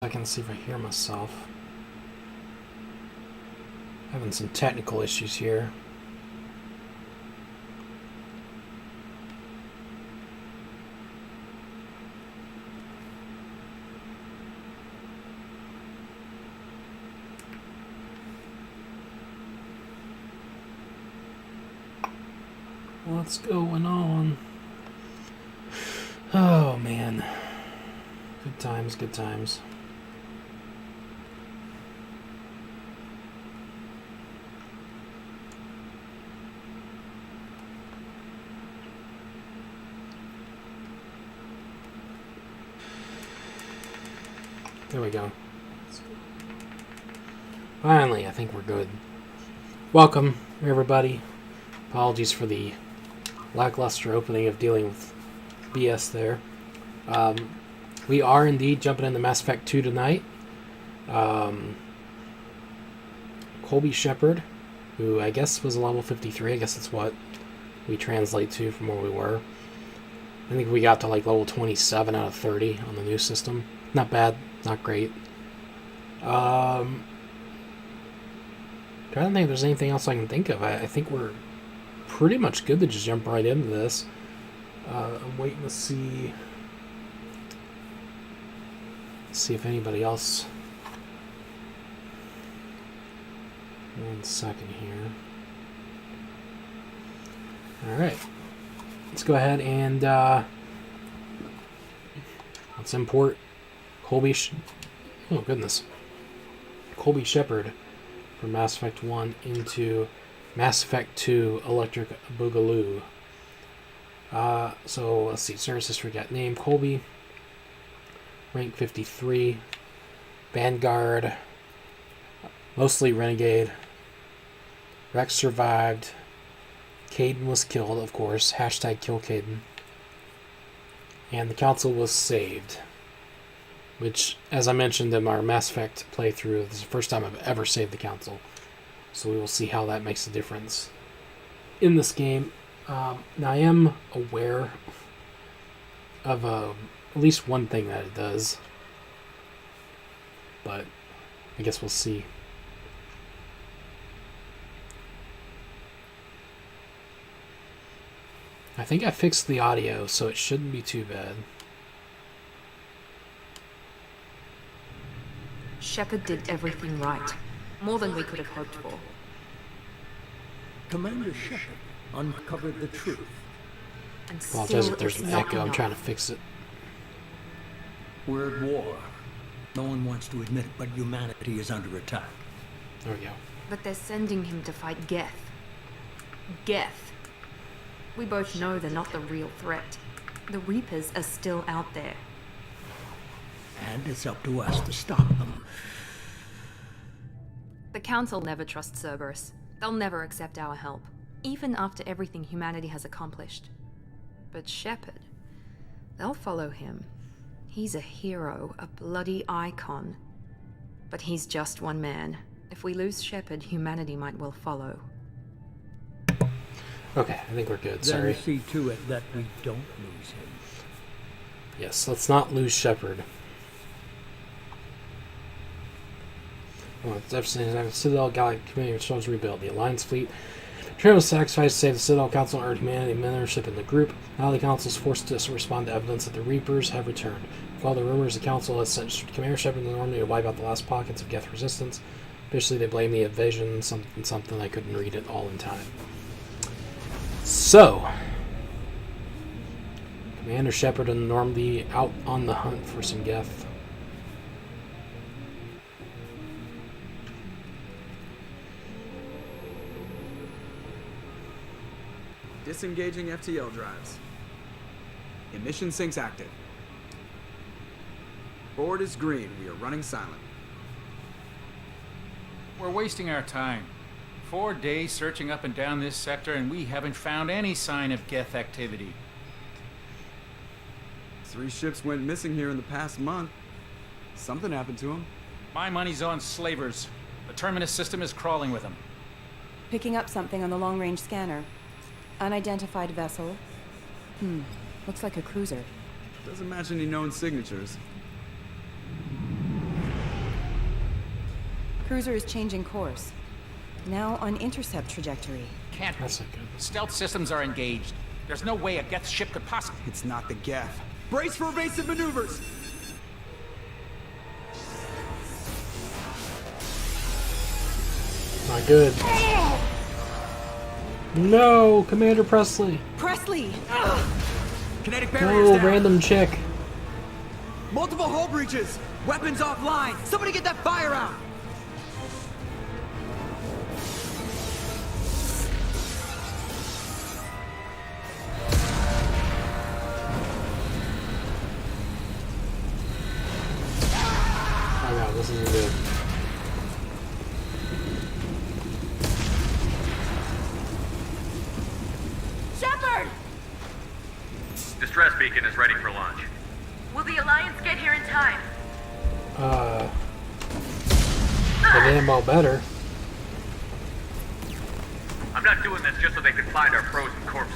I can see if I hear myself. Having some technical issues here. What's going on? Oh man. Good times, good times. There we go. Finally, I think we're good. Welcome, everybody. Apologies for the lackluster opening of dealing with BS there. We are indeed jumping into Mass Effect 2 tonight. Colby Shepard, who I guess was a level 53. I guess that's what we translate to from where we were. I think we got to like level 27 out of 30 on the new system. Not bad, not great. Trying to think if there's anything else I can think of. I think we're pretty much good to just jump right into this. I'm waiting to see if anybody else. One second here. Alright. Let's go ahead and let's import Colby oh goodness. Colby Shepard from Mass Effect 1 into Mass Effect 2 Electric Boogaloo. So let's see, service history got name Colby, rank 53, Vanguard, mostly Renegade, Rex survived, Kaidan was killed, of course, hashtag kill Kaidan, and the Council was saved, which, as I mentioned in our Mass Effect playthrough, this is the first time I've ever saved the Council, so we will see how that makes a difference in this game. Now, I am aware of at least one thing that it does, but I guess we'll see. I think I fixed the audio, so it shouldn't be too bad. Shepard did everything right. More than we could have hoped for. Commander Shepard uncovered the truth. And Apologize still if there's it's an not echo. I'm enough. trying to fix it. We're at war. No one wants to admit it, but humanity is under attack. There we go. But they're sending him to fight Geth. Geth. We both know they're not the real threat. The Reapers are still out there. And it's up to us to stop them. The Council never trusts Cerberus. They'll never accept our help, even after everything humanity has accomplished. But Shepard, they'll follow him. He's a hero, a bloody icon. But he's just one man. If we lose Shepard, humanity might well follow. Okay, I think we're good. Sorry. Then see to it that we don't lose him. Yes, let's not lose Shepard. Well, Jefferson Citadel Galactic Committee restores rebuild. The Alliance fleet Trey was sacrificed to save the Citadel Council and earn humanity membership in the group. Now the Council is forced to respond to evidence that the Reapers have returned. With all the rumors, the Council has sent Commander Shepard and the Army to wipe out the last pockets of Geth resistance. Officially, they blame the invasion, something I couldn't read it all in time. So, Commander Shepard and Normandy out on the hunt for some Geth. Disengaging FTL drives. Emission sinks active. Board is green. We are running silent. We're wasting our time. 4 days searching up and down this sector, and we haven't found any sign of Geth activity. 3 ships went missing here in the past month. Something happened to them. My money's on slavers. The Terminus system is crawling with them. Picking up something on the long-range scanner. Unidentified vessel. Looks like a cruiser. Doesn't match any known signatures. Cruiser is changing course. Now on intercept trajectory. Can't be. That's not good. Stealth systems are engaged. There's no way a Geth ship could possibly... It's not the Geth. Brace for evasive maneuvers! Not good. No, Commander Presley. Presley! Kinetic barriers No, down. random chick. Multiple hull breaches! Weapons offline! Somebody get that fire out! Oh no, this isn't good. Shepard! Distress beacon is ready for launch. Will the Alliance get here in time? But damn well better. I'm not doing this just so they can find our frozen corpses.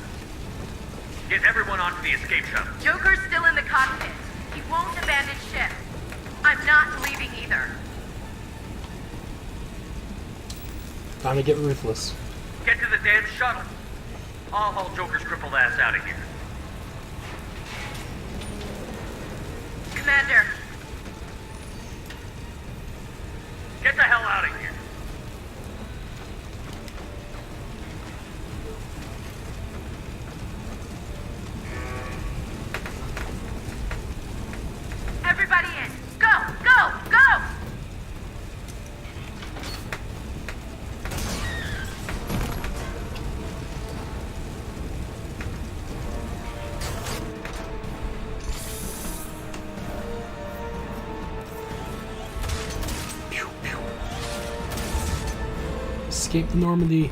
Get everyone onto the escape shuttle. Joker's still in the cockpit. He won't abandon ship. I'm not leaving either. Time to get ruthless. Get to the damn shuttle. I'll haul Joker's crippled ass out of here. Commander, Get the hell out of here. everybody in. Go, go, go! Escape the Normandy.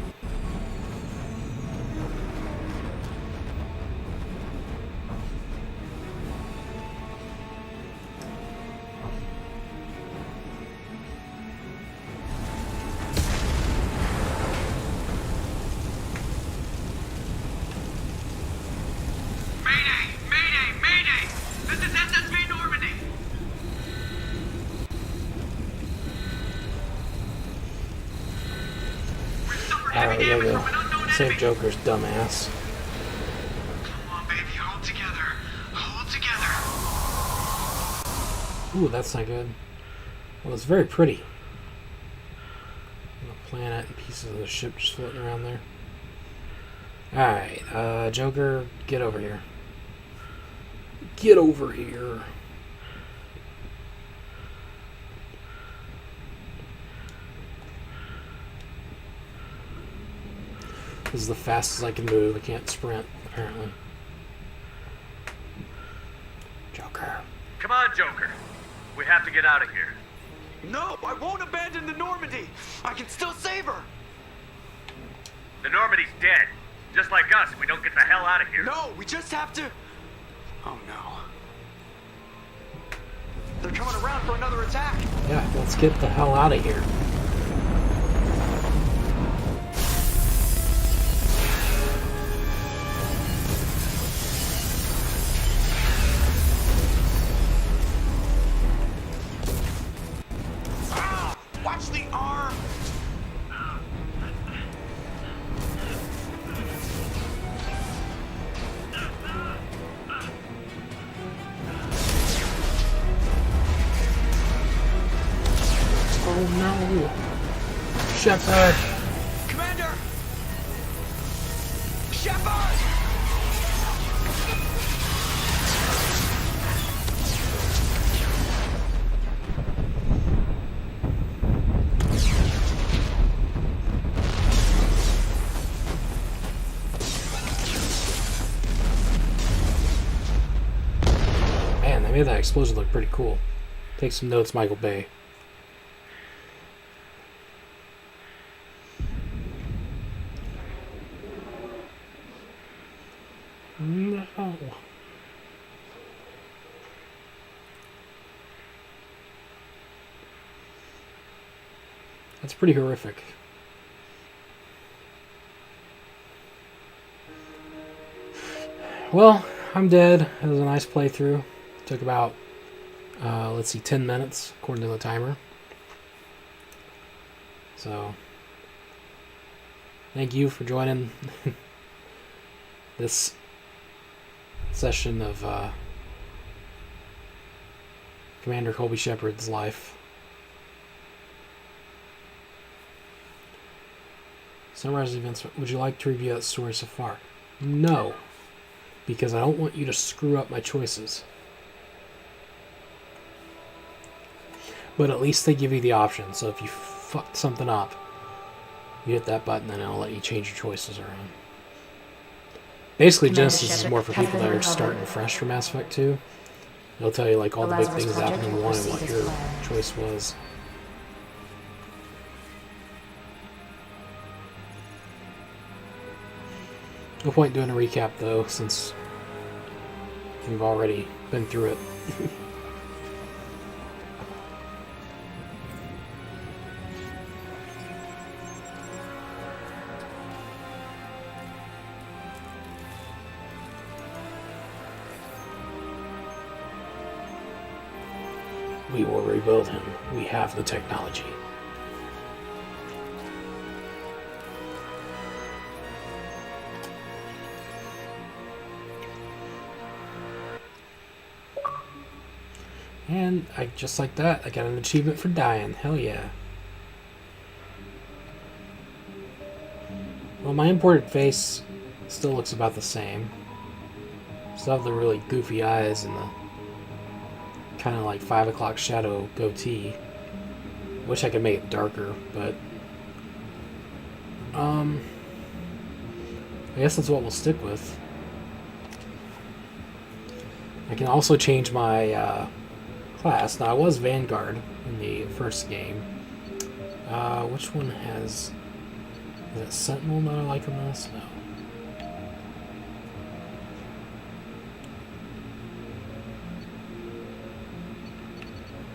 Mayday! Mayday! Mayday! This is SSV Normandy! We've suffered heavy Alright, damage there we from an go. unknown Save enemy. Joker's dumbass. Come on, baby, hold together. Hold together. Ooh, that's not good. Well, it's very pretty. The planet and pieces of the ship just floating around there. Alright, Joker, get over here. Get over here. This is the fastest I can move. I can't sprint, apparently. Joker. Come on, Joker. We have to get out of here. No, I won't abandon the Normandy! I can still save her! The Normandy's dead. Just like us, we don't get the hell out of here. No, we just have to... Oh no. They're coming around for another attack! Yeah, let's get the hell out of here. Ah! Watch the arm! Oh no! Shepard! Commander! Shepard! Man, they made that explosion look pretty cool. Take some notes, Michael Bay. No. That's pretty horrific. Well, I'm dead. It was a nice playthrough. Took about, let's see, 10 minutes, according to the timer. So, thank you for joining this session of Commander Colby Shepard's life. Summarize the events. Would you like to review that story so far? No, because I don't want you to screw up my choices. But at least they give you the option, so if you fuck something up, you hit that button and it'll let you change your choices around. Basically, Genesis is more for people that are starting fresh for Mass Effect 2. It'll tell you like all the big things that happened in 1 and what your choice was. No point doing a recap though, since we've already been through it. We will rebuild him. We have the technology. And just like that, I got an achievement for dying. Hell yeah. Well, my imported face still looks about the same. Still have the really goofy eyes and the kind of like 5 o'clock shadow goatee. Wish I could make it darker, but I guess that's what we'll stick with. I can also change my class. Now I was Vanguard in the first game. Which one has... Is it Sentinel that I like on this? No.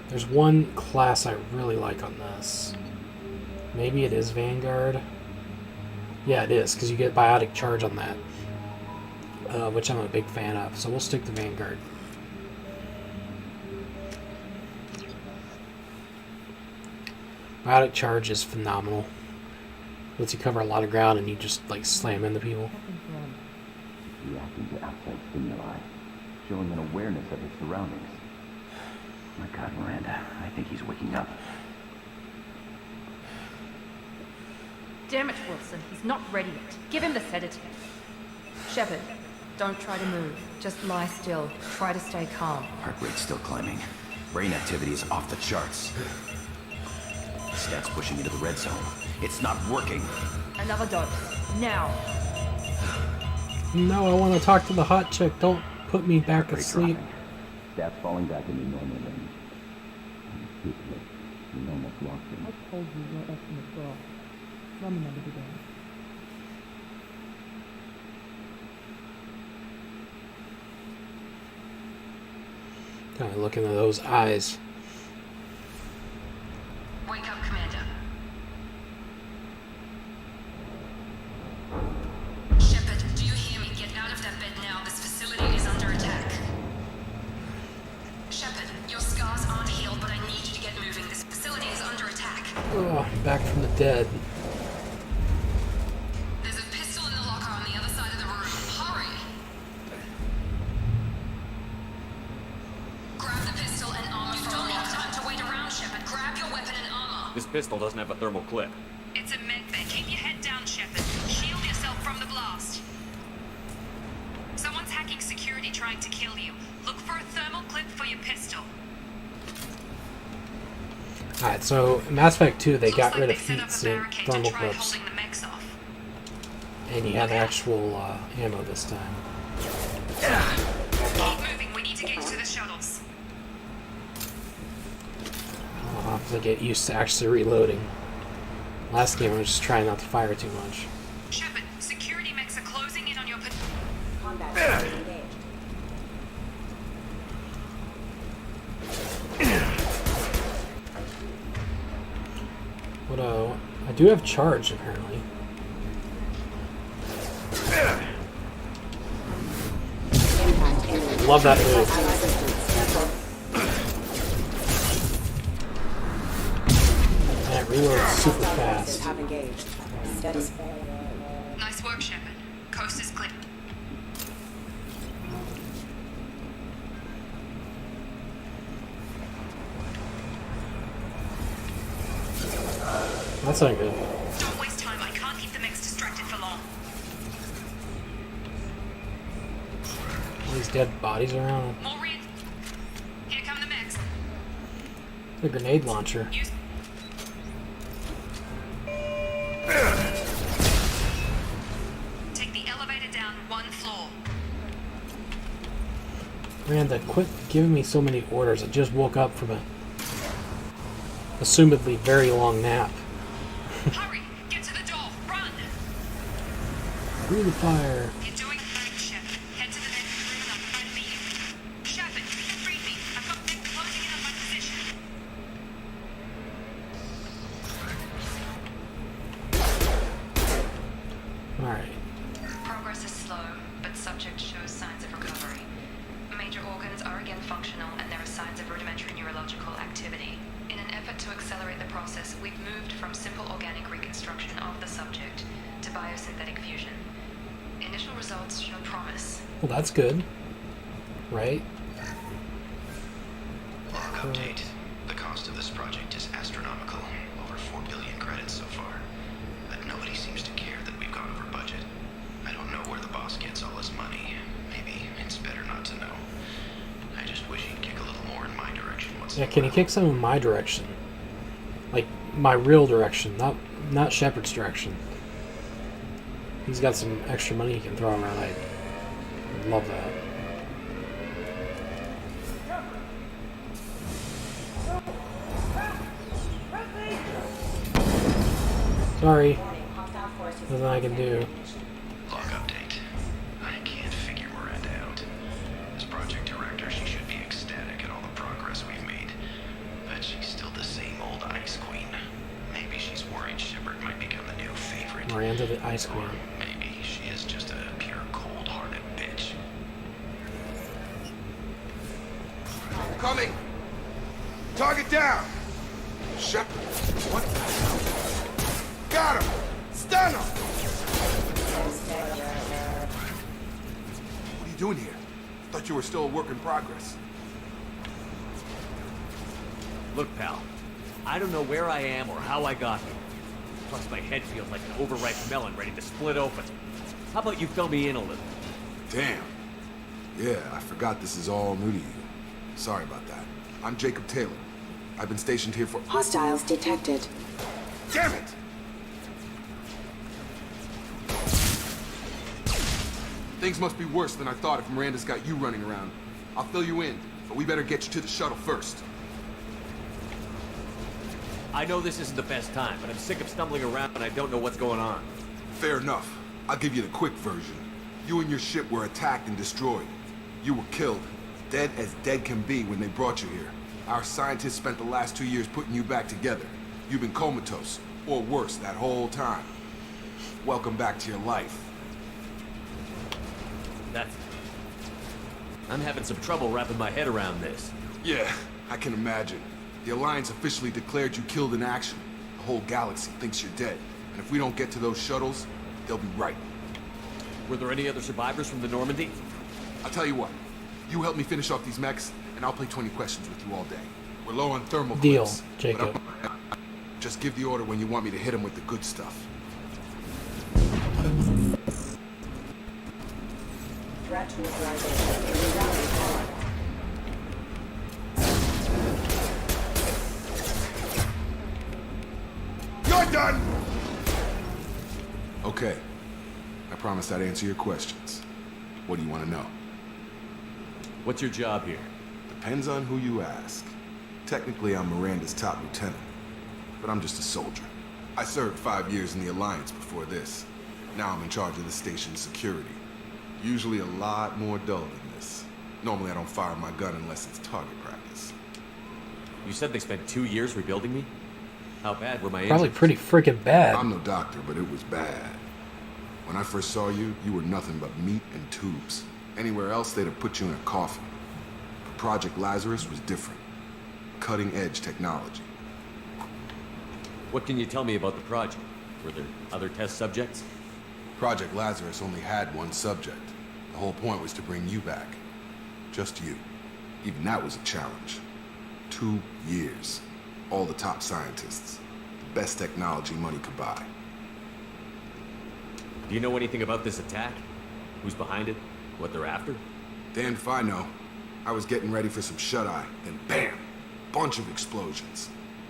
There's one class I really like on this. Maybe it is Vanguard. Yeah, it is, because you get Biotic Charge on that. Which I'm a big fan of. So we'll stick to Vanguard. Biotic Charge is phenomenal. Lets you cover a lot of ground and you just like slam into people. Reacting to outside stimuli, showing an awareness of his surroundings. My God, Miranda, I think he's waking up. Damn it, Wilson. He's not ready yet. Give him the sedative. Shepard, don't try to move. Just lie still. Try to stay calm. Heart rate's still climbing. Brain activity is off the charts. Stats pushing into the red zone. It's not working. Another dose. Now. No, I want to talk to the hot chick. Don't put me back asleep. Stats falling back into normal range. We almost lost him. I told you your estimates were off. From another beginning. Kind of looking at those eyes. Wake up, Commander. Shepard, do you hear me? Get out of that bed now. This facility is under attack. Shepard, your scars aren't healed, but I need you to get moving. This facility is under attack. Oh, back from the dead. There's a pistol in the locker on the other side of the room. Hurry! Grab the pistol and armor. You don't have time to wait around, Shepard. Grab your weapon and armor. This pistol doesn't have a thermal clip. It's a medbay. Keep your head down, Shepard. Shield yourself from the blast. Someone's hacking security trying to kill you. Look for a thermal clip for your pistol. Alright, so in Mass Effect 2 they got rid of set heat up a sink barricade to thermal try clips. holding the mechs off. And you have actual ammo this time. Keep moving. We need to get to the shuttles. I'll have to get used to actually reloading. Last game I was just trying not to fire too much. Shepard, security mechs are closing in on your Combat engaged. What I do have charge apparently. Love that move. And it reload super fast. Have engaged. Steady. Nice work, Shepard. Coast is clear. That's not good. Don't waste time. I can't keep the mix distracted for long. All these dead bodies around. More read. Here come the mix. The grenade launcher. Use. Take the elevator down 1 floor. Miranda, quit giving me so many orders. I just woke up from a assumedly very long nap. Hurry! Get to the door! Run! Through the fire. You're doing great, Shepard. Head to the next room and I'll try to meet you. Shepard, read me. I've got Nick closing in on my position. Alright. Progress is slow, but subject shows signs of recovery. Major organs are again functional, and there are signs of rudimentary neurological activity. In an effort to accelerate the process, we've moved from simple organic reconstruction of the subject to biosynthetic fusion. Initial results show promise. Well, that's good. Right? Log update. The cost of this project is astronomical. Over 4 billion credits so far. But nobody seems to care that we've gone over budget. I don't know where the boss gets all his money. Maybe it's better not to know. I just wish he'd kick a little more in my direction once in Yeah, a can he while. kick some in my direction? Like, my real direction, not Shepard's direction. He's got some extra money he can throw around. I love that. Sorry. Nothing I can do. Log update. I can't figure Miranda out. As project director, she should be ecstatic at all the progress we've made. But she's still the same old Ice Queen. Maybe she's worried Shepard might become the new favorite. Miranda the Ice Queen. Or maybe she is just a pure cold-hearted bitch. Coming! Target down! Shepard, what the hell? Got him! Stun him! What are you doing here? Thought you were still a work in progress. Look, pal, I don't know where I am or how I got here. Plus, my head feels like an overripe melon ready to split open. How about you fill me in a little? Damn. Yeah, I forgot this is all new to you. Sorry about that. I'm Jacob Taylor. I've been stationed here for— Hostiles detected. Damn it! Things must be worse than I thought if Miranda's got you running around. I'll fill you in, but we better get you to the shuttle first. I know this isn't the best time, but I'm sick of stumbling around and I don't know what's going on. Fair enough. I'll give you the quick version. You and your ship were attacked and destroyed. You were killed. Dead as dead can be when they brought you here. Our scientists spent the last 2 years putting you back together. You've been comatose, or worse, that whole time. Welcome back to your life. I'm having some trouble wrapping my head around this. Yeah, I can imagine. The Alliance officially declared you killed in action. The whole galaxy thinks you're dead. And if we don't get to those shuttles, they'll be right. Were there any other survivors from the Normandy? I'll tell you what. You help me finish off these mechs, and I'll play 20 questions with you all day. We're low on thermal Deal, clips, Jacob. but just give the order when you want me to hit them with the good stuff. Threat neutralization. You're done! Okay. I promised I'd answer your questions. What do you want to know? What's your job here? Depends on who you ask. Technically, I'm Miranda's top lieutenant, but I'm just a soldier. I served 5 years in the Alliance before this. Now I'm in charge of the station's security. Usually a lot more dull than this. Normally I don't fire my gun unless it's target practice. You said they spent 2 years rebuilding me? How bad were my Probably injuries? pretty freaking bad. I'm no doctor, but it was bad. When I first saw you, you were nothing but meat and tubes. Anywhere else, they'd have put you in a coffin. But Project Lazarus was different. Cutting-edge technology. What can you tell me about the project? Were there other test subjects? Project Lazarus only had one subject. The whole point was to bring you back. Just you. Even that was a challenge. 2 years. All the top scientists. The best technology money could buy. Do you know anything about this attack? Who's behind it? What they're after? Damned if I know. I was getting ready for some shut-eye, then bam! Bunch of explosions.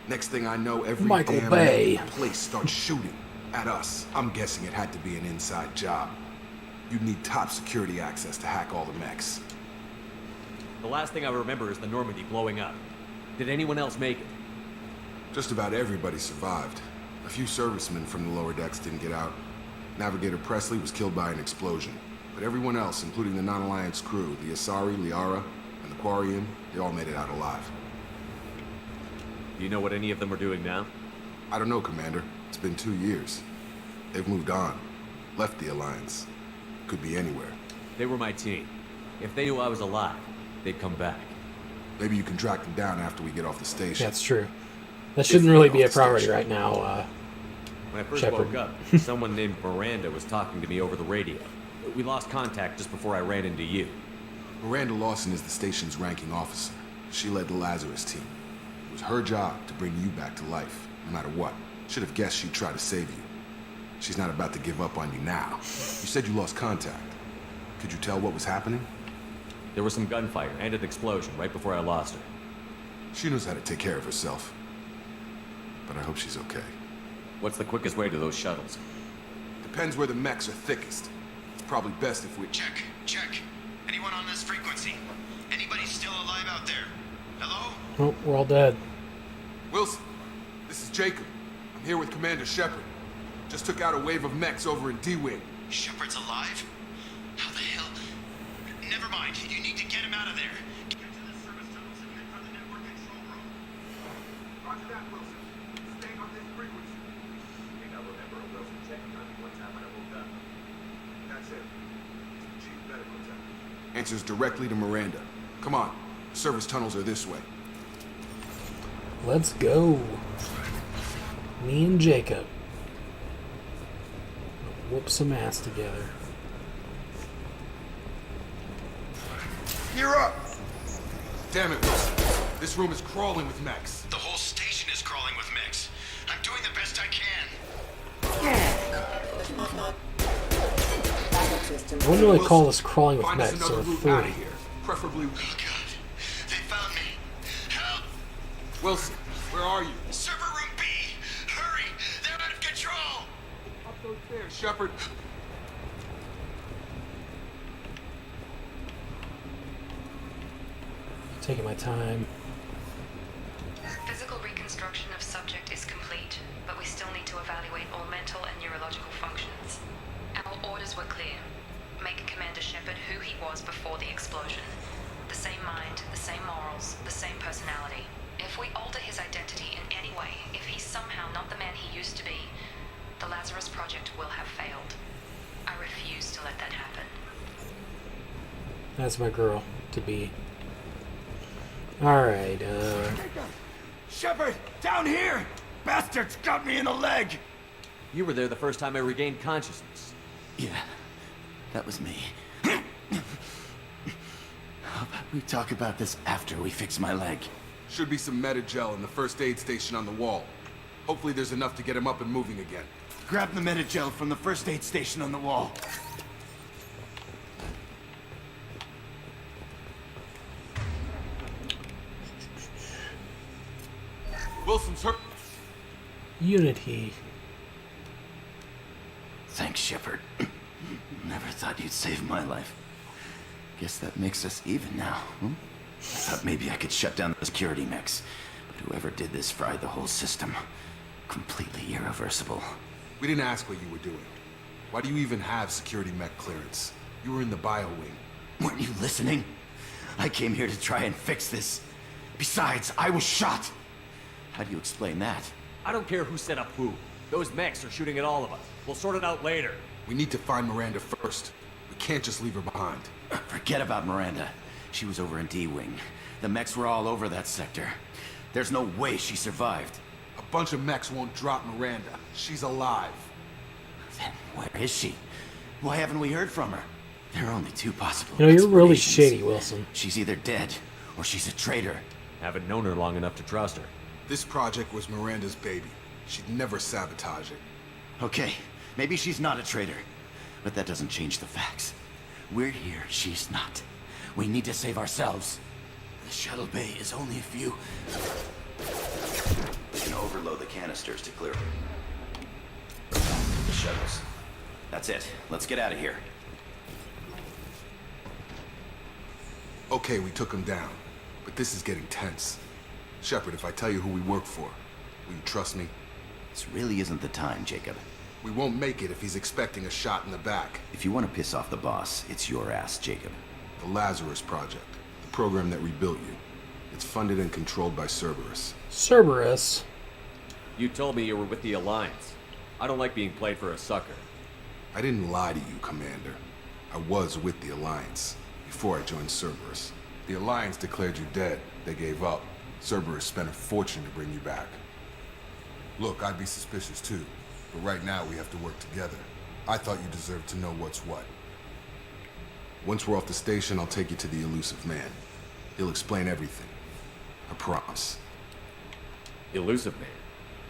Next thing I know, every Michael damn Bay. place starts shooting at us. I'm guessing it had to be an inside job. You'd need top security access to hack all the mechs. The last thing I remember is the Normandy blowing up. Did anyone else make it? Just about everybody survived. A few servicemen from the lower decks didn't get out. Navigator Presley was killed by an explosion. But everyone else, including the non-Alliance crew, the Asari, Liara, and the Quarian, they all made it out alive. Do you know what any of them are doing now? I don't know, Commander. It's been 2 years. They've moved on. Left the Alliance. Could be anywhere. They were my team. If they knew I was alive, they'd come back. Maybe you can track them down after we get off the station. That's true. That shouldn't really be a priority right now, When I first Shepard. woke up, someone named Miranda was talking to me over the radio. We lost contact just before I ran into you. Miranda Lawson is the station's ranking officer. She led the Lazarus team. It was her job to bring you back to life, no matter what. Should have guessed she'd try to save you. She's not about to give up on you now. You said you lost contact. Could you tell what was happening? There was some gunfire and an explosion right before I lost her. She knows how to take care of herself. But I hope she's okay. What's the quickest way to those shuttles? Depends where the mechs are thickest. It's probably best if we... Check. Anyone on this frequency? Anybody still alive out there? Hello? oh, we're all dead. Wilson, this is Jacob. I'm here with Commander Shepard. Just took out a wave of mechs over in D-Wing. Shepard's alive? How the hell? Never mind. You need to get him out of there. Get to the service tunnels and head for the network control room. Roger that, Wilson. Stay on this frequency. I think I remember a Wilson checking on me one time when I woke up. That's it. It's the chief medical tech. Answers directly to Miranda. Come on. The service tunnels are this way. Let's go. Me and Jacob. Whoop some ass together. Gear up! Damn it, Wilson. This room is crawling with mechs. The whole station is crawling with mechs. I'm doing the best I can. I wouldn't really call this crawling with Find us mechs, another or route out three. of here. Preferably... Oh, God. They found me. Help! Wilson, where are you? Server room B! Hurry! They're out of control! Up those stairs, Shepard. Taking my time. Physical reconstruction of subject is complete, but we still need to evaluate all mental and neurological functions. Our orders were clear. Make Commander Shepard who he was before the explosion. The same mind, the same morals, the same personality. If we alter his identity in any way, if he's somehow not the man he used to be, the Lazarus Project will have failed. I refuse to let that happen. That's my girl to be. Alright, Shepard, down here! Bastards got me in the leg! You were there the first time I regained consciousness. Yeah, that was me. How about we talk about this after we fix my leg? Should be some Metagel in the first aid station on the wall. Hopefully there's enough to get him up and moving again. Grab the Metagel from the first aid station on the wall. Wilson's hurt. Unity. Thanks, Shepard. Never thought you'd save my life. Guess that makes us even now, hmm? I thought maybe I could shut down the security mechs, but whoever did this fried the whole system. Completely irreversible. We didn't ask what you were doing. Why do you even have security mech clearance? You were in the bio wing. Weren't you listening? I came here to try and fix this. Besides, I was shot. How do you explain that? I don't care who set up who. Those mechs are shooting at all of us. We'll sort it out later. We need to find Miranda first. We can't just leave her behind. Forget about Miranda. She was over in D-Wing. The mechs were all over that sector. There's no way she survived. A bunch of mechs won't drop Miranda. She's alive. Then where is she? Why haven't we heard from her? There are only two possible You know, you're really explanations. shady, Wilson. She's either dead, or she's a traitor. Haven't known her long enough to trust her. This project was Miranda's baby. She'd never sabotage it. Okay, maybe she's not a traitor. But that doesn't change the facts. We're here, she's not. We need to save ourselves. The shuttle bay is only a few... We can overload the canisters to clear the shuttles. That's it. Let's get out of here. Okay, we took him down. But this is getting tense. Shepard, if I tell you who we work for, will you trust me? This really isn't the time, Jacob. We won't make it if he's expecting a shot in the back. If you want to piss off the boss, it's your ass, Jacob. The Lazarus Project, the program that rebuilt you. It's funded and controlled by Cerberus. Cerberus? You told me you were with the Alliance. I don't like being played for a sucker. I didn't lie to you, Commander. I was with the Alliance before I joined Cerberus. The Alliance declared you dead. They gave up. Cerberus spent a fortune to bring you back. Look, I'd be suspicious too, but right now we have to work together. I thought you deserved to know what's what. Once we're off the station, I'll take you to the Elusive Man. He'll explain everything. I promise. Elusive Man?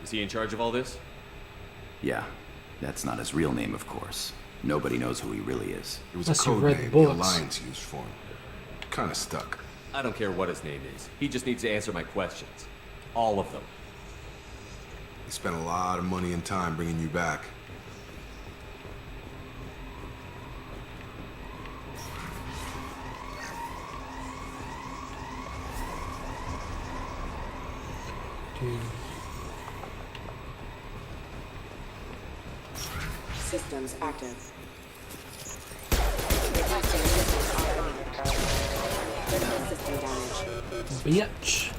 Is he in charge of all this? Yeah, that's not his real name, of course. Nobody knows who he really is. It was a code name the Alliance used for him. Kinda stuck. I don't care what his name is. He just needs to answer my questions. All of them. He spent a lot of money and time bringing you back. Systems active. System damage. Bitch.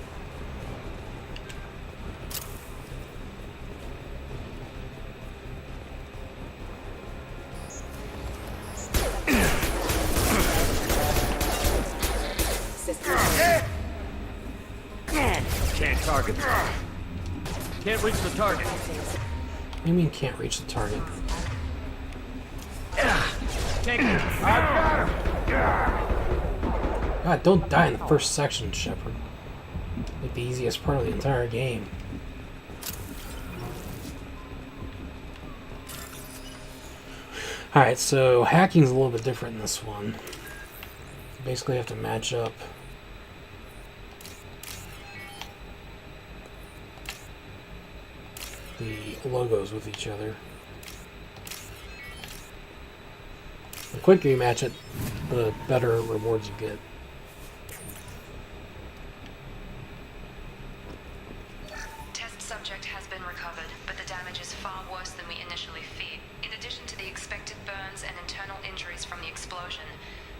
Can't target them. Can't reach the target. What do you mean can't reach the target? Take it. God, don't die in the first section, Shepard. Like the easiest part of the entire game. Alright, so hacking's a little bit different in this one. You basically have to match up the logos with each other. The quicker you match it, the better rewards you get. Test subject has been recovered, but the damage is far worse than we initially feared. In addition to the expected burns and internal injuries from the explosion,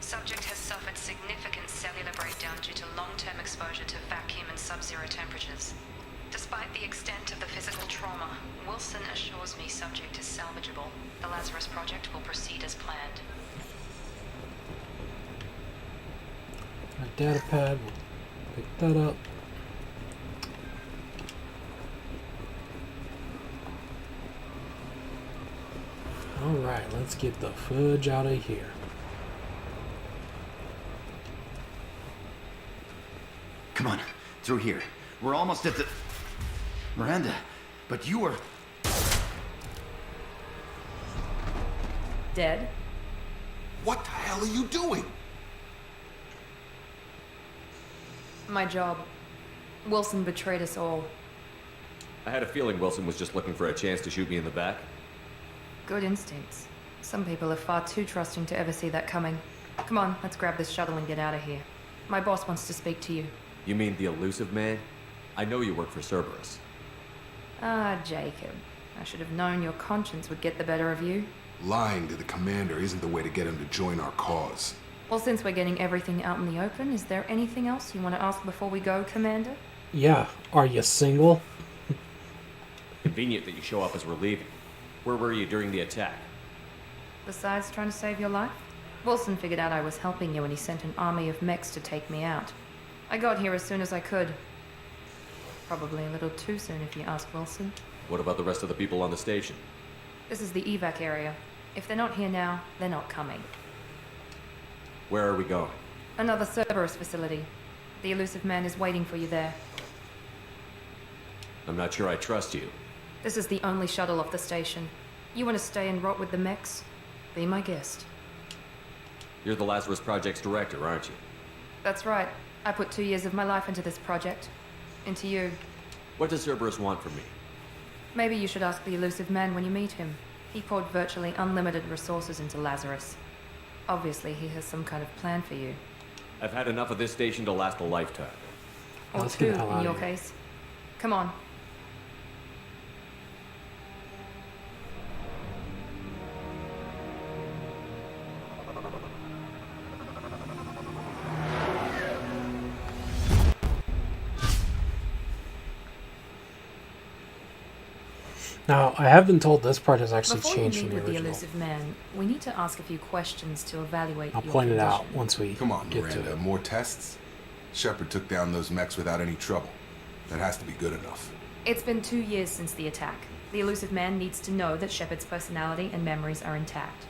subject has suffered significant cellular breakdown due to long-term exposure to vacuum and sub-zero temperatures. Despite the extent of the physical trauma, Wilson assures me subject is salvageable. The Lazarus Project will proceed as planned. My data pad will pick that up. Alright, let's get the fudge out of here. Come on, through here. We're almost at the... Miranda, but you were... Dead? What the hell are you doing? My job. Wilson betrayed us all. I had a feeling Wilson was just looking for a chance to shoot me in the back. Good instincts. Some people are far too trusting to ever see that coming. Come on, let's grab this shuttle and get out of here. My boss wants to speak to you. You mean the Elusive Man? I know you work for Cerberus. Ah, Jacob. I should have known your conscience would get the better of you. Lying to the commander isn't the way to get him to join our cause. Well, since we're getting everything out in the open, is there anything else you want to ask before we go, Commander? Yeah, are you single? Convenient that you show up as we're leaving. Where were you during the attack? Besides trying to save your life? Wilson figured out I was helping you and he sent an army of mechs to take me out. I got here as soon as I could. Probably a little too soon if you ask Wilson. What about the rest of the people on the station? This is the evac area. If they're not here now, they're not coming. Where are we going? Another Cerberus facility. The elusive man is waiting for you there. I'm not sure I trust you. This is the only shuttle off the station. You want to stay and rot with the mechs? Be my guest. You're the Lazarus Project's director, aren't you? That's right. I put 2 years of my life into this project. Into you. What does Cerberus want from me? Maybe you should ask the elusive man when you meet him. He poured virtually unlimited resources into Lazarus. Obviously, he has some kind of plan for you. I've had enough of this station to last a lifetime. Or Let's two, get the hell in out your of here. case. Come on. Now, I have been told this part has actually Before changed you from meet the with the original. elusive man, we need to ask a few questions to evaluate I'll your point it out condition. once we Come on, get Miranda. to it. More tests? Shepard took down those mechs without any trouble. That has to be good enough. It's been 2 years since the attack. The elusive man needs to know that Shepard's personality and memories are intact.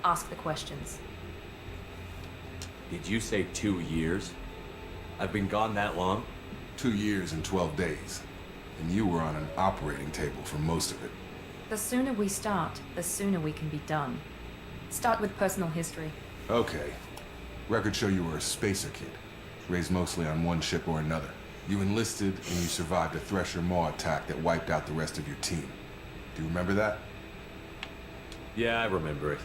Ask the questions. Did you say 2 years? I've been gone that long? 2 years and 12 days. And you were on an operating table for most of it. The sooner we start, the sooner we can be done. Start with personal history. Okay. Records show you were a spacer kid. Raised mostly on one ship or another. You enlisted and you survived a Thresher Maw attack that wiped out the rest of your team. Do you remember that? Yeah, I remember it.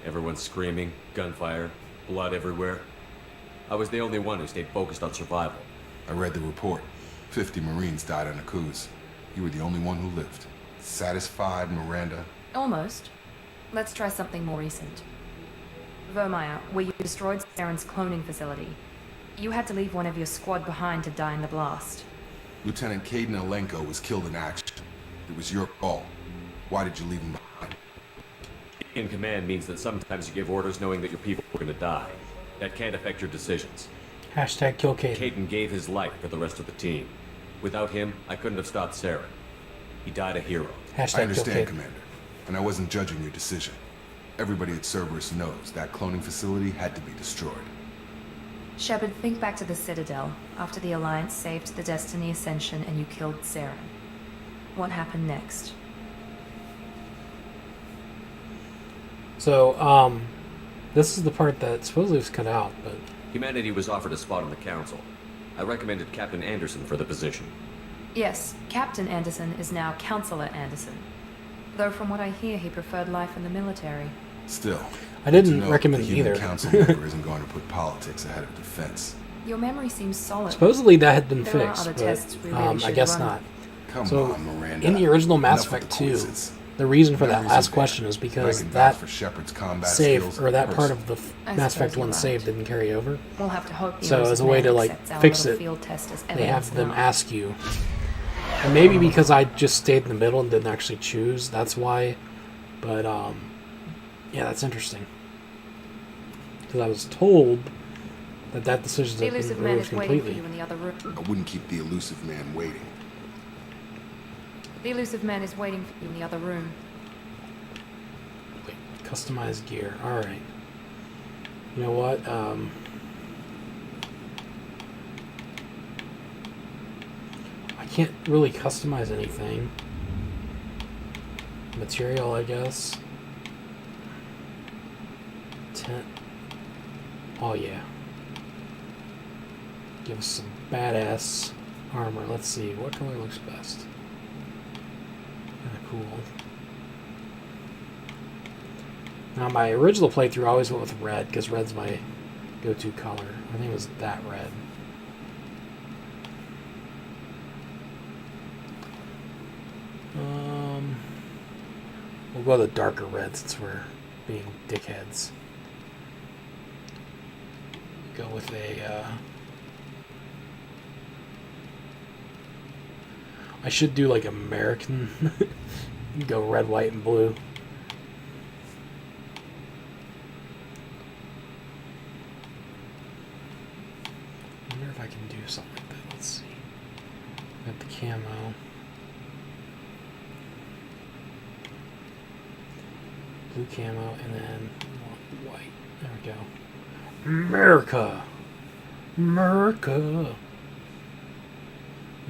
Everyone screaming, gunfire, blood everywhere. I was the only one who stayed focused on survival. I read the report. 50 Marines died on Akuz. You were the only one who lived. Satisfied, Miranda? Almost. Let's try something more recent. Vermeer, where you destroyed Saren's cloning facility. You had to leave one of your squad behind to die in the blast. Lieutenant Caden Alenko was killed in action. It was your call. Why did you leave him behind? In command means that sometimes you give orders knowing that your people are going to die. That can't affect your decisions. Hashtag kill Caden. Caden gave his life for the rest of the team. Without him, I couldn't have stopped Saren. He died a hero. Hashtag I understand, kill Caden. Commander. And I wasn't judging your decision. Everybody at Cerberus knows that cloning facility had to be destroyed. Shepard, think back to the Citadel, after the Alliance saved the Destiny Ascension and you killed Saren. What happened next? So, this is the part that supposedly was cut out, but Humanity was offered a spot on the council. I recommended Captain Anderson for the position. Yes, Captain Anderson is now Counselor Anderson. Though from what I hear, he preferred life in the military. Still, I didn't good to know recommend the human either. council member isn't going to put politics ahead of defense. Your memory seems solid. supposedly that had been There are fixed, other but tests we really I should guess run. not. Come So, on, Miranda. in the original Mass Enough with Effect the 2, quizzes. the reason for that Memories last are question bad, is but I because can that vouch for Shepard's combat save, skills or that in part person. of the I Mass suppose Effect you're 1 right. save didn't carry over. We'll have to hope the So as a way to, like, accepts our fix little it, field test as They have evidence them now. ask you. And maybe because I just stayed in the middle and didn't actually choose, that's why. But, yeah, that's interesting. Because I was told that that decision The had been elusive man removed is waiting for completely. you in the other room. I wouldn't keep the elusive man waiting. The elusive man is waiting for you in the other room. Wait, customized gear. Alright. You know what? I can't really customize anything. Material, I guess. Tent. Oh, yeah. Give us some badass armor. Let's see. What color looks best? Kinda cool. Now, my original playthrough I always went with red, because red's my go-to color. I think it was that red. We'll go the darker red since we're being dickheads. Go with a, I should do like American. Go red, white, and blue. I wonder if I can do something like that. Let's see. I have to camo. Blue camo, and then white. There we go. America! America!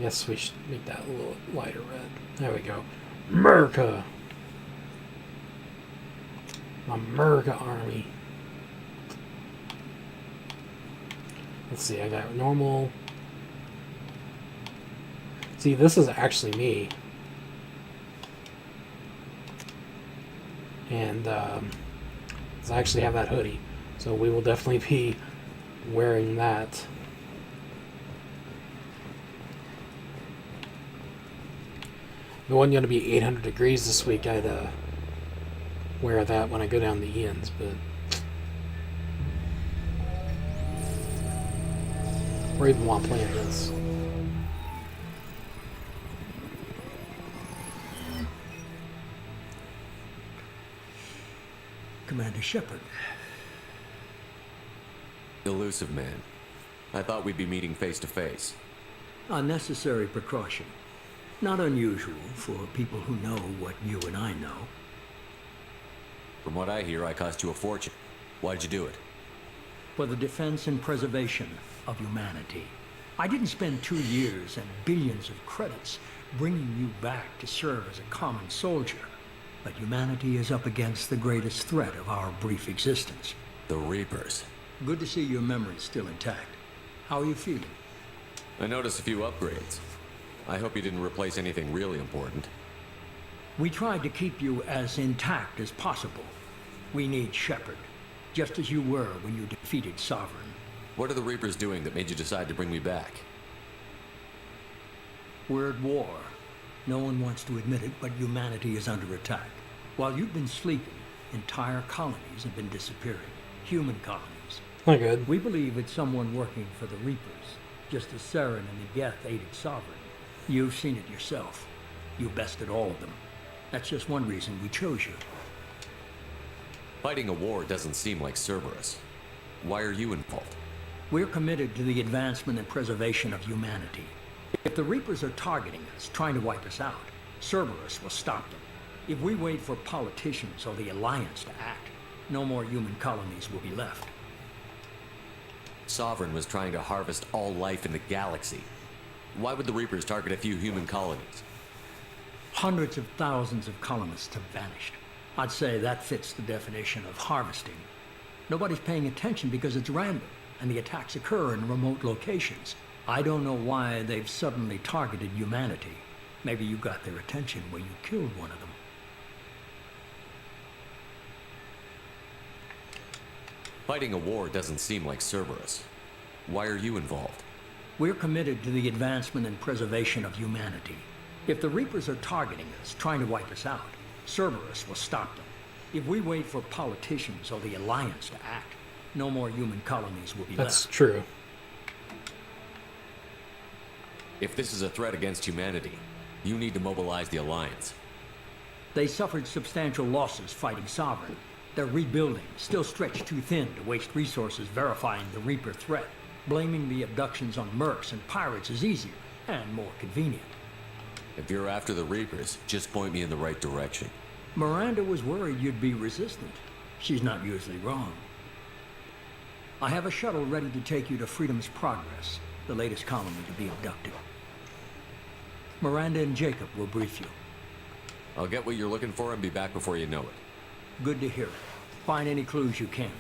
Yes, we should make that a little lighter red. There we go. America! America Army. Let's see, I got normal. See, this is actually me. And I actually have that hoodie. So we will definitely be wearing that. It wasn't going to be 800 degrees this week. I'd wear that when I go down the Ian's, but or even while playing this. Commander Shepard. Elusive man. I thought we'd be meeting face to face. Unnecessary precaution. Not unusual for people who know what you and I know. From what I hear, I cost you a fortune. Why'd you do it? For the defense and preservation of humanity. I didn't spend 2 years and billions of credits bringing you back to serve as a common soldier. But humanity is up against the greatest threat of our brief existence. The Reapers. Good to see your memory's still intact. How are you feeling? I noticed a few upgrades. I hope you didn't replace anything really important. We tried to keep you as intact as possible. We need Shepard, just as you were when you defeated Sovereign. What are the Reapers doing that made you decide to bring me back? We're at war. No one wants to admit it, but humanity is under attack. While you've been sleeping, entire colonies have been disappearing. Human colonies. Not good. We believe it's someone working for the Reapers, just as Saren and the Geth aided Sovereign. You've seen it yourself. You bested all of them. That's just one reason we chose you. Fighting a war doesn't seem like Cerberus. Why are you involved? We're committed to the advancement and preservation of humanity. If the Reapers are targeting us, trying to wipe us out, Cerberus will stop them. If we wait for politicians or the Alliance to act, no more human colonies will be left. Sovereign was trying to harvest all life in the galaxy. Why would the Reapers target a few human colonies? Hundreds of thousands of colonists have vanished. I'd say that fits the definition of harvesting. Nobody's paying attention because it's random, and the attacks occur in remote locations. I don't know why they've suddenly targeted humanity. Maybe you got their attention when you killed one of them. Fighting a war doesn't seem like Cerberus. Why are you involved? We're committed to the advancement and preservation of humanity. If the Reapers are targeting us, trying to wipe us out, Cerberus will stop them. If we wait for politicians or the Alliance to act, no more human colonies will be left. That's true. If this is a threat against humanity, you need to mobilize the Alliance. They suffered substantial losses fighting Sovereign. They're rebuilding, still stretched too thin to waste resources verifying the Reaper threat. Blaming the abductions on mercs and pirates is easier and more convenient. If you're after the Reapers, just point me in the right direction. Miranda was worried you'd be resistant. She's not usually wrong. I have a shuttle ready to take you to Freedom's Progress, the latest colony to be abducted. Miranda and Jacob will brief you. I'll get what you're looking for and be back before you know it. Good to hear it. Find any clues you can.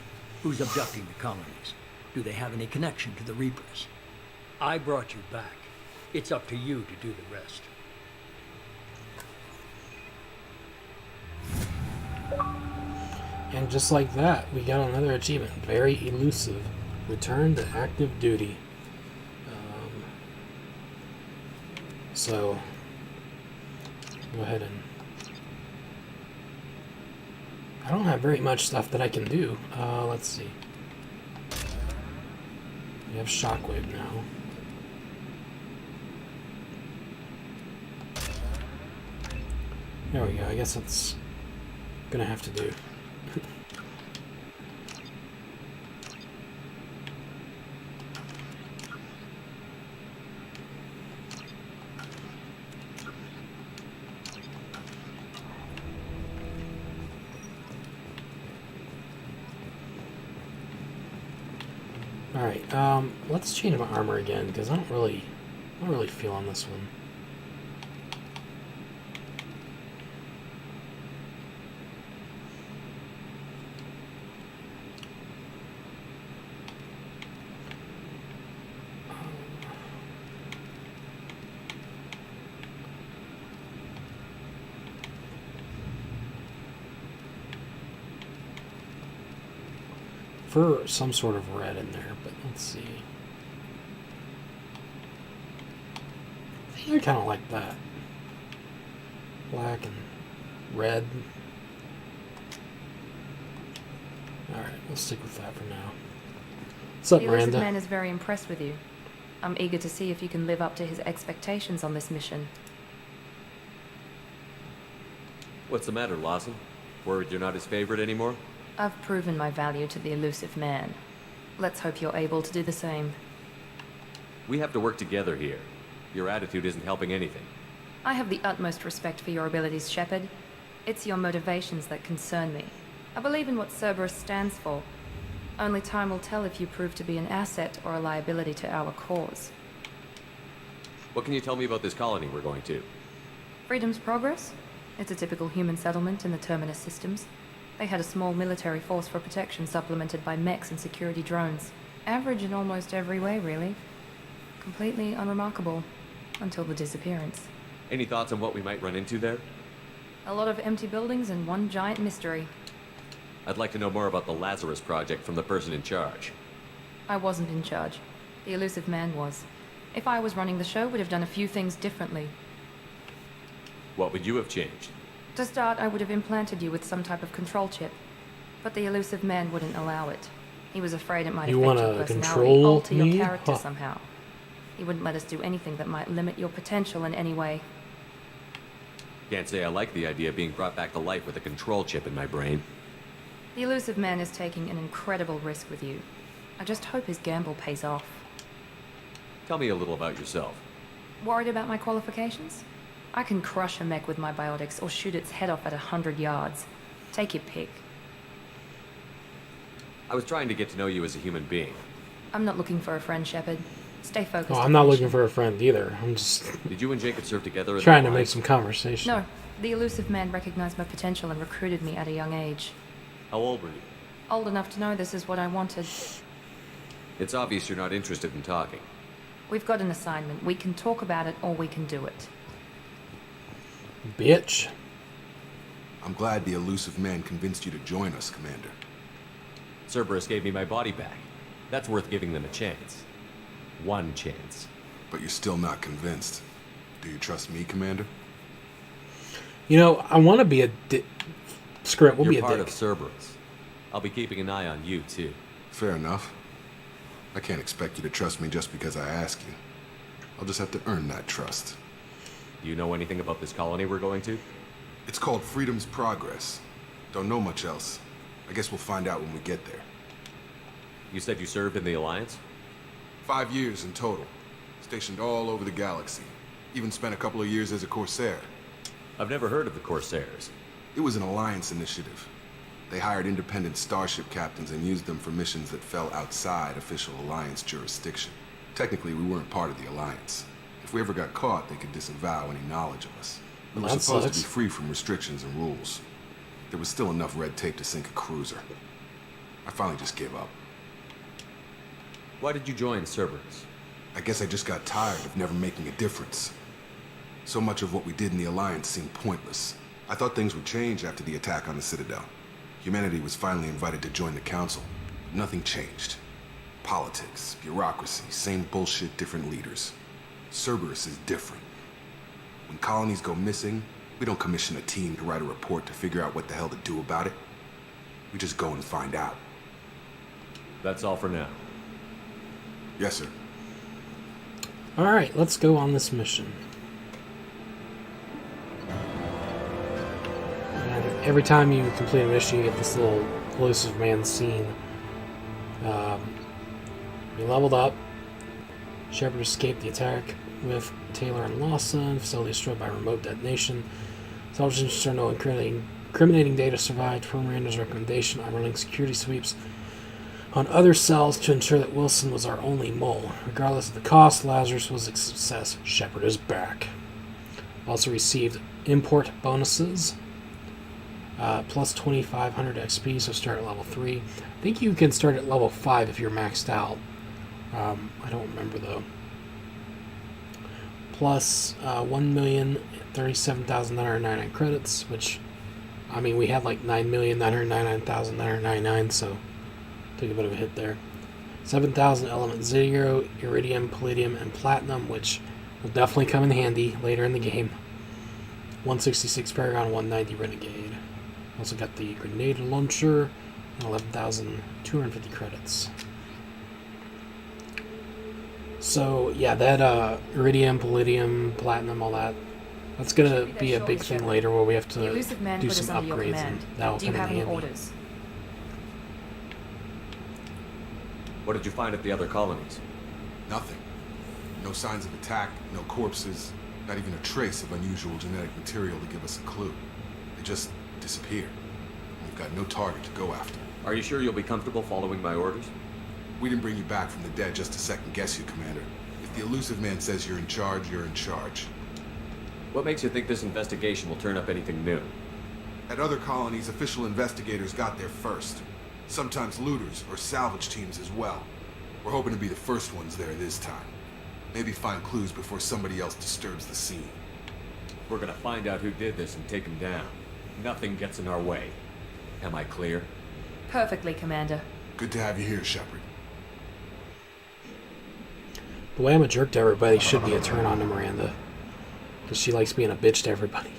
Who's abducting the colonies? Do they have any connection to the Reapers? I brought you back. It's up to you to do the rest. And just like that, we got another achievement. Very elusive. Return to active duty. So, go ahead and... I don't have very much stuff that I can do. Let's see. We have Shockwave now. There we go. I guess that's gonna have to do. Alright, let's change my armor again, because I'm not really feeling this one. For some sort of red in there, but let's see. I think I kind of like that. Black and red. Alright, we'll stick with that for now. What's up, The Elusive Miranda? Man is very impressed with you. I'm eager to see if you can live up to his expectations on this mission. What's the matter, Lawson? Worried you're not his favorite anymore? I've proven my value to the Elusive Man. Let's hope you're able to do the same. We have to work together here. Your attitude isn't helping anything. I have the utmost respect for your abilities, Shepard. It's your motivations that concern me. I believe in what Cerberus stands for. Only time will tell if you prove to be an asset or a liability to our cause. What can you tell me about this colony we're going to? Freedom's Progress? It's a typical human settlement in the Terminus systems. They had a small military force for protection supplemented by mechs and security drones. Average in almost every way, really. Completely unremarkable. Until the disappearance. Any thoughts on what we might run into there? A lot of empty buildings and one giant mystery. I'd like to know more about the Lazarus Project from the person in charge. I wasn't in charge. The Elusive Man was. If I was running the show, would have done a few things differently. What would you have changed? To start, I would have implanted you with some type of control chip. But the Elusive Man wouldn't allow it. He was afraid it might You affect your wanna personality, control alter your me? character Huh. somehow. He wouldn't let us do anything that might limit your potential in any way. Can't say I like the idea of being brought back to life with a control chip in my brain. The Elusive Man is taking an incredible risk with you. I just hope his gamble pays off. Tell me a little about yourself. Worried about my qualifications? I can crush a mech with my biotics or shoot its head off at 100 yards. Take your pick. I was trying to get to know you as a human being. I'm not looking for a friend, Shepard. Stay focused. Oh, on I'm not the looking mission. for a friend either. I'm just Did you and Jacob serve together in trying the to make Alliance? some conversation. No, the Elusive Man recognized my potential and recruited me at a young age. How old were you? Old enough to know this is what I wanted. It's obvious you're not interested in talking. We've got an assignment. We can talk about it or we can do it. Bitch. I'm glad the Elusive Man convinced you to join us, Commander. Cerberus gave me my body back. That's worth giving them a chance. One chance. But you're still not convinced. Do you trust me, Commander? You know, I want to be a Script, we'll You're be a part dick. of Cerberus. I'll be keeping an eye on you, too. Fair enough. I can't expect you to trust me just because I ask you. I'll just have to earn that trust. Do you know anything about this colony we're going to? It's called Freedom's Progress. Don't know much else. I guess we'll find out when we get there. You said you served in the Alliance? 5 years in total. Stationed all over the galaxy. Even spent a couple of years as a Corsair. I've never heard of the Corsairs. It was an Alliance initiative. They hired independent starship captains and used them for missions that fell outside official Alliance jurisdiction. Technically, we weren't part of the Alliance. If we ever got caught, they could disavow any knowledge of us. We were That supposed sucks. to be free from restrictions and rules. There was still enough red tape to sink a cruiser. I finally just gave up. Why did you join Cerberus? I guess I just got tired of never making a difference. So much of what we did in the Alliance seemed pointless. I thought things would change after the attack on the Citadel. Humanity was finally invited to join the Council. Nothing changed. Politics, bureaucracy, same bullshit, different leaders. Cerberus is different. When colonies go missing, we don't commission a team to write a report to figure out what the hell to do about it. We just go and find out. That's all for now. Yes, sir. Alright, let's go on this mission. And every time you complete a mission, you get this little Elusive Man scene. You leveled up. Shepard escaped the attack with Taylor and Lawson. Facility destroyed by remote detonation. Intelligence turned no incriminating data survived per Miranda's recommendation on running security sweeps on other cells to ensure that Wilson was our only mole. Regardless of the cost, Lazarus was a success. Shepard is back. Also received import bonuses. Plus 2,500 XP, so start at level 3. I think you can start at level 5 if you're maxed out. I don't remember though. Plus 1,037,999 credits, which, I mean, we had like 9,999,999, so took a bit of a hit there. 7,000 element zero, iridium, palladium, and platinum, which will definitely come in handy later in the game. 166 Paragon, 190 Renegade. Also got the grenade launcher and 11,250 credits. So yeah, that iridium, palladium, platinum, all that's gonna be a big thing later where we have to do some upgrades, and that will Do you come in have any handy. orders? What did you find at the other colonies? Nothing. No signs of attack, no corpses, not even a trace of unusual genetic material to give us a clue. They just disappeared. We've got no target to go after. Are you sure you'll be comfortable following my orders? We didn't bring you back from the dead just to second guess you, Commander. If the elusive man says you're in charge, you're in charge. What makes you think this investigation will turn up anything new? At other colonies, official investigators got there first. Sometimes looters or salvage teams as well. We're hoping to be the first ones there this time. Maybe find clues before somebody else disturbs the scene. We're gonna find out who did this and take him down. Nothing gets in our way. Am I clear? Perfectly, Commander. Good to have you here, Shepard. The way I'm a jerk to everybody should be a turn on to Miranda, because she likes being a bitch to everybody.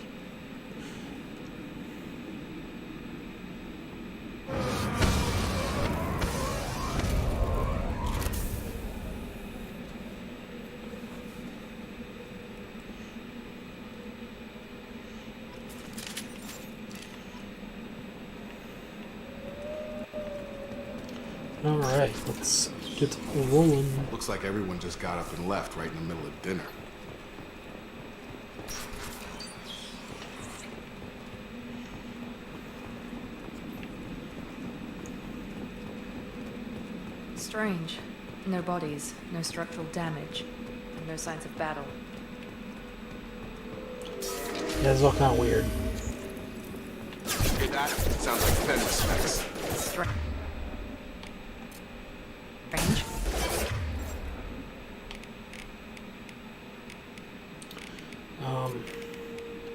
Alright, let's get rolling. Looks like everyone just got up and left right in the middle of dinner. Strange. No bodies, no structural damage, and no signs of battle. Yeah, it's all kind of weird. Hey, that sounds like Fenris specs. Strange.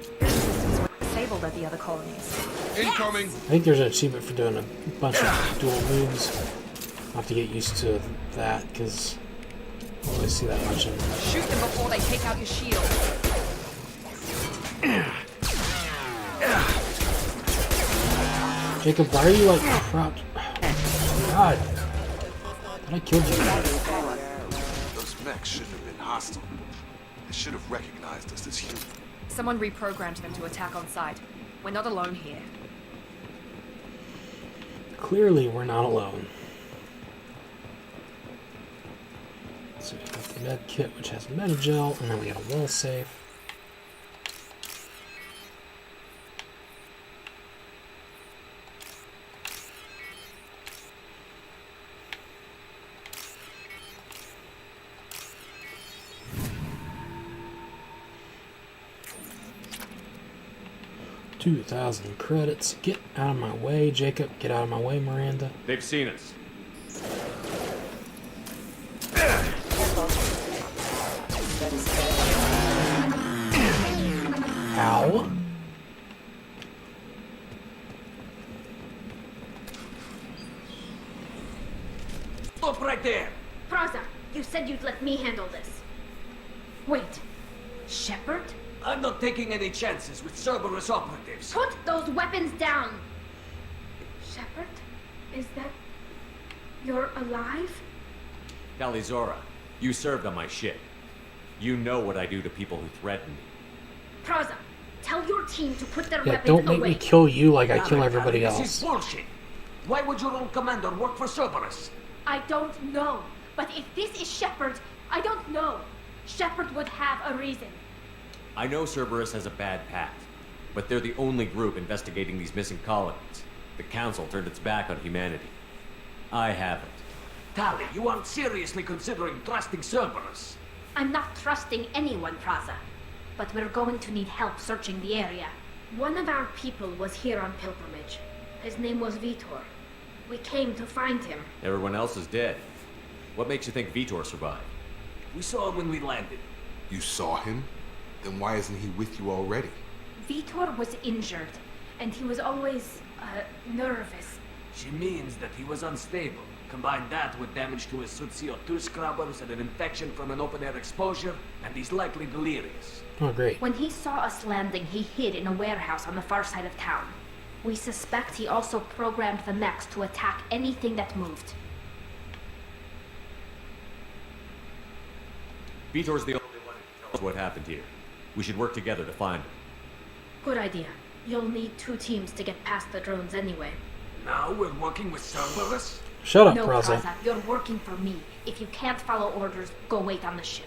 Systems were disabled at the other colonies. Incoming! I think there's an achievement for doing a bunch of dual moves. I'll have to get used to that, because I don't really see that much in Shoot them before they take out your shield. Jacob, why are you like propped? Oh, God. I killed you. Those mechs shouldn't have been hostile. They should have recognized us as human. Someone reprogrammed them to attack on sight. We're not alone here. Clearly, we're not alone. So we got the med kit, which has Metagel, and then we got a wall safe. $2,000 credits. Get out of my way, Jacob. Get out of my way, Miranda. They've seen us. Ow. Stop right there! Praza, you said you'd let me handle this. Wait, Shepard? I'm not taking any chances with Cerberus operatives. Put those weapons down! Shepard? Is that... you're alive? Calizora, you served on my ship. You know what I do to people who threaten me. Praza, tell your team to put their Yeah, weapons don't make away. me kill you like I kill Damn it, everybody Harry, else. This is bullshit. Why would your own commander work for Cerberus? I don't know. But if this is Shepard, I don't know. Shepard would have a reason. I know Cerberus has a bad past, but they're the only group investigating these missing colonies. The Council turned its back on humanity. I haven't. Tali, you aren't seriously considering trusting Cerberus. I'm not trusting anyone, Praza. But we're going to need help searching the area. One of our people was here on pilgrimage. His name was Vitor. We came to find him. Everyone else is dead. What makes you think Vitor survived? We saw him when we landed. You saw him? Then why isn't he with you already? Vitor was injured, and he was always, nervous. She means that he was unstable. Combine that with damage to his suit CO2 scrubbers and an infection from an open-air exposure, and he's likely delirious. Oh, great. When he saw us landing, he hid in a warehouse on the far side of town. We suspect he also programmed the mechs to attack anything that moved. Vitor's the only one who can tell us what happened here. We should work together to find him. Good idea. You'll need 2 teams to get past the drones anyway. Now we're working with Cerberus? Shut up, No, Praza. Praza, you're working for me. If you can't follow orders, go wait on the ship.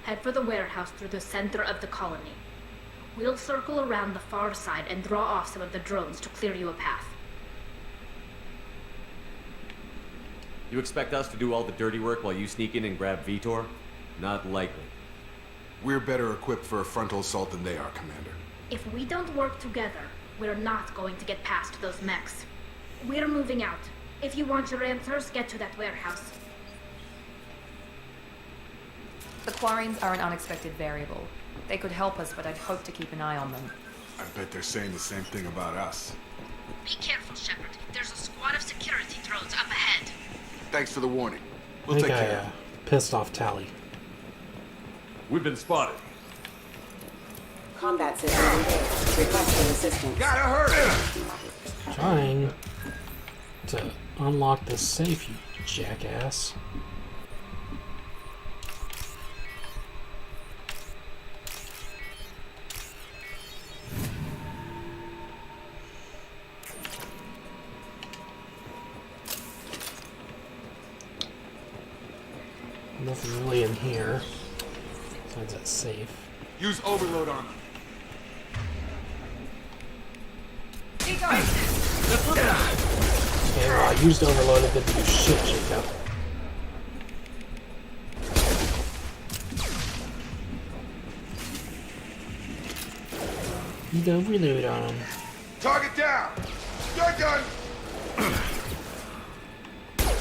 Head for the warehouse through the center of the colony. We'll circle around the far side and draw off some of the drones to clear you a path. You expect us to do all the dirty work while you sneak in and grab Vitor? Not likely. We're better equipped for a frontal assault than they are, Commander. If we don't work together, we're not going to get past those mechs. We're moving out. If you want your answers, get to that warehouse. The Quarians are an unexpected variable. They could help us, but I'd hope to keep an eye on them. I bet they're saying the same thing about us. Be careful, Shepard. There's a squad of security drones up ahead. Thanks for the warning. I We'll think take care of I it. pissed off Tali. We've been spotted. Combat system engaged. Requesting assistance. Gotta hurry! Trying to unlock the safe, you jackass. Nothing really in here besides that safe. Use overload on them. Okay, well, I used overload, it didn't do shit, Jacob. Need overload on him. Target down! You're done!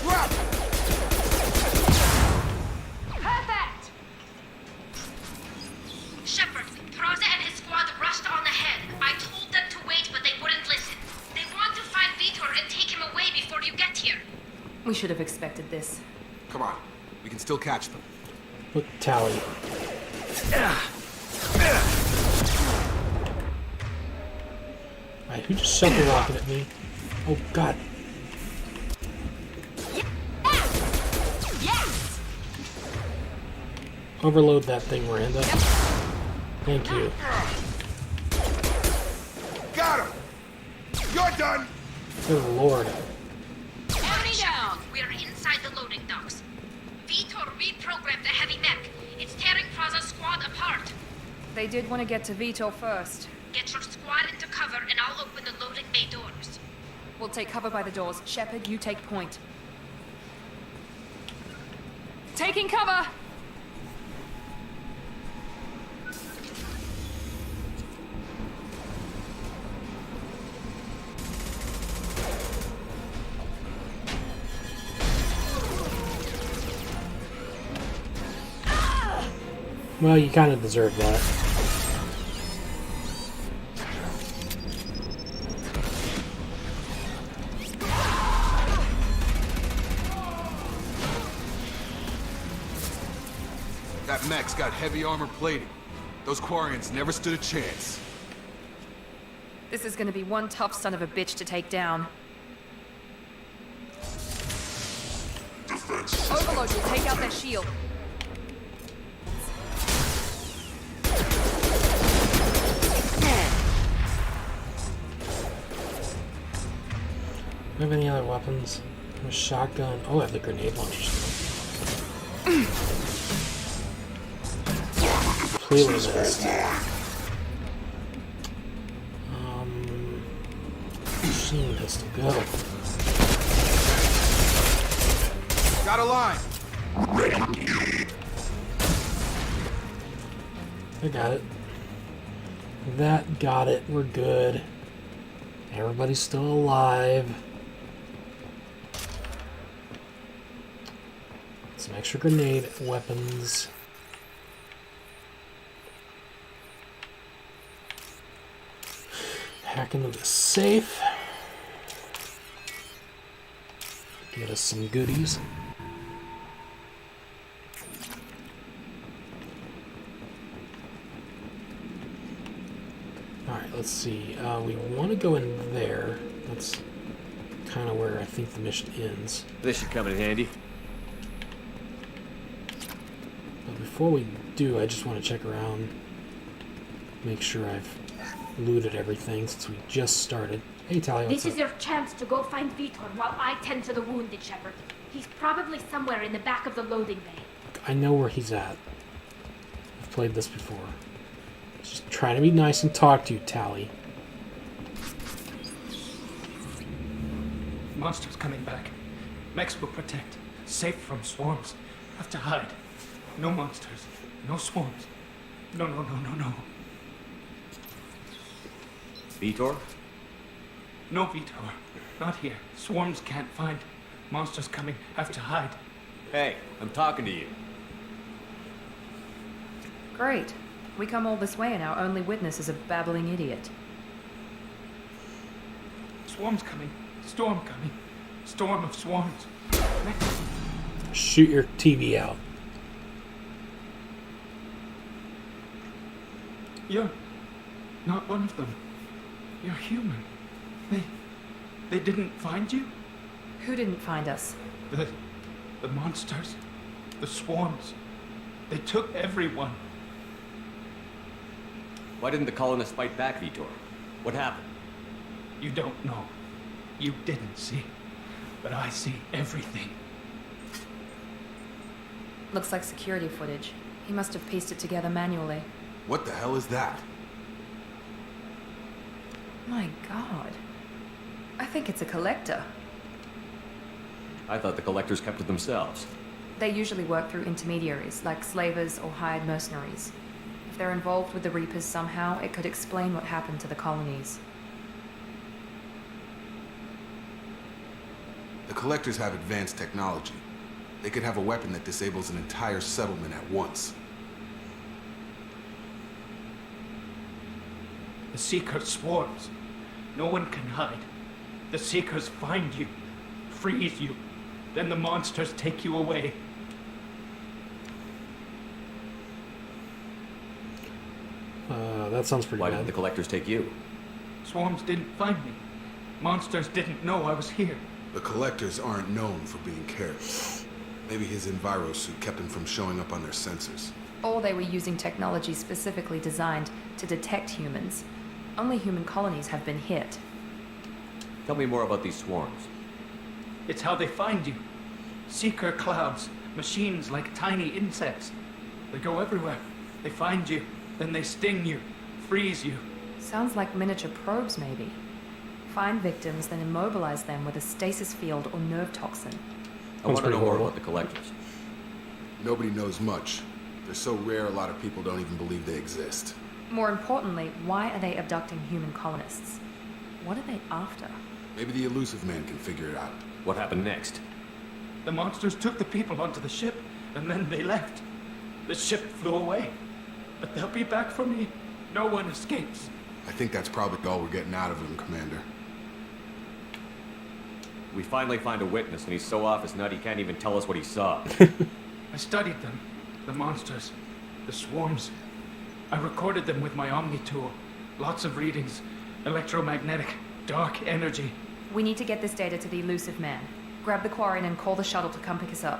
Drop! Perfect! Shepard, Praza and his squad rushed on ahead. I told them to wait, but they wouldn't listen. They want to find Vitor and take him away before you get here. We should have expected this. Come on. We can still catch them. Look, Tali. Alright, who just shot the rocket at me? Oh, God. Yes! Overload that thing, Miranda. Thank you. Got him! You're done! Good lord. Enemy down! We're inside the loading docks. Vitor reprogrammed the heavy mech. It's tearing Praza's squad apart. They did want to get to Vitor first. Get your squad into cover and I'll open the loading bay doors. We'll take cover by the doors. Shepard, you take point. Taking cover! Well, you kind of deserve that. That mech's got heavy armor plating. Those Quarians never stood a chance. This is gonna be one tough son of a bitch to take down. Overload will take out their shield. Do I have any other weapons? I have a shotgun. Oh, I have the grenade launcher. Completely missed. Machine pistol, go. Got a line. I got it. That got it. We're good. Everybody's still alive. Some extra grenade weapons. Hack into the safe. Get us some goodies. Alright, let's see. We want to go in there. That's kind of where I think the mission ends. This should come in handy. But before we do, I just want to check around. Make sure I've looted everything since we just started. Hey, Talia, what's This up? is your chance to go find Vitor while I tend to the wounded, Shepard. He's probably somewhere in the back of the loading bay. I know where he's at. I've played this before. Just trying to be nice and talk to you, Tally. Monsters coming back. Mechs will protect. Safe from swarms. Have to hide. No monsters. No swarms. No. Vitor? No Vitor. Not here. Swarms can't find. Monsters coming. Have to hide. Hey, I'm talking to you. Great. We come all this way and our only witness is a babbling idiot. Swarms coming. Storm coming. Storm of swarms. Shoot your TV out. You're not one of them. You're human. They didn't find you? Who didn't find us? The monsters. The swarms. They took everyone. Why didn't the colonists fight back, Vitor? What happened? You don't know. You didn't see. But I see everything. Looks like security footage. He must have pieced it together manually. What the hell is that? My god. I think it's a collector. I thought the collectors kept to themselves. They usually work through intermediaries, like slavers or hired mercenaries. If they're involved with the Reapers somehow, it could explain what happened to the colonies. The collectors have advanced technology. They could have a weapon that disables an entire settlement at once. The Seeker swarms. No one can hide. The Seekers find you, freeze you. Then the monsters take you away. That sounds pretty Why bad. didn't the collectors take you? Swarms didn't find me. Monsters didn't know I was here. The collectors aren't known for being careless. Maybe his envirosuit kept him from showing up on their sensors. Or they were using technology specifically designed to detect humans. Only human colonies have been hit. Tell me more about these swarms. It's how they find you. Seeker clouds, machines like tiny insects. They go everywhere. They find you, then they sting you, freeze you. Sounds like miniature probes, maybe. Find victims, then immobilize them with a stasis field or nerve toxin. I want to know more about the collectors. Nobody knows much. They're so rare, a lot of people don't even believe they exist. More importantly, why are they abducting human colonists? What are they after? Maybe the elusive man can figure it out. What happened next? The monsters took the people onto the ship, and then they left. The ship flew away. But they'll be back for me. No one escapes. I think that's probably all we're getting out of him, Commander. We finally find a witness, and he's so off his nut he can't even tell us what he saw. I studied them. The monsters. The swarms. I recorded them with my Omni tool. Lots of readings. Electromagnetic. Dark energy. We need to get this data to the elusive man. Grab the Quarren and call the shuttle to come pick us up.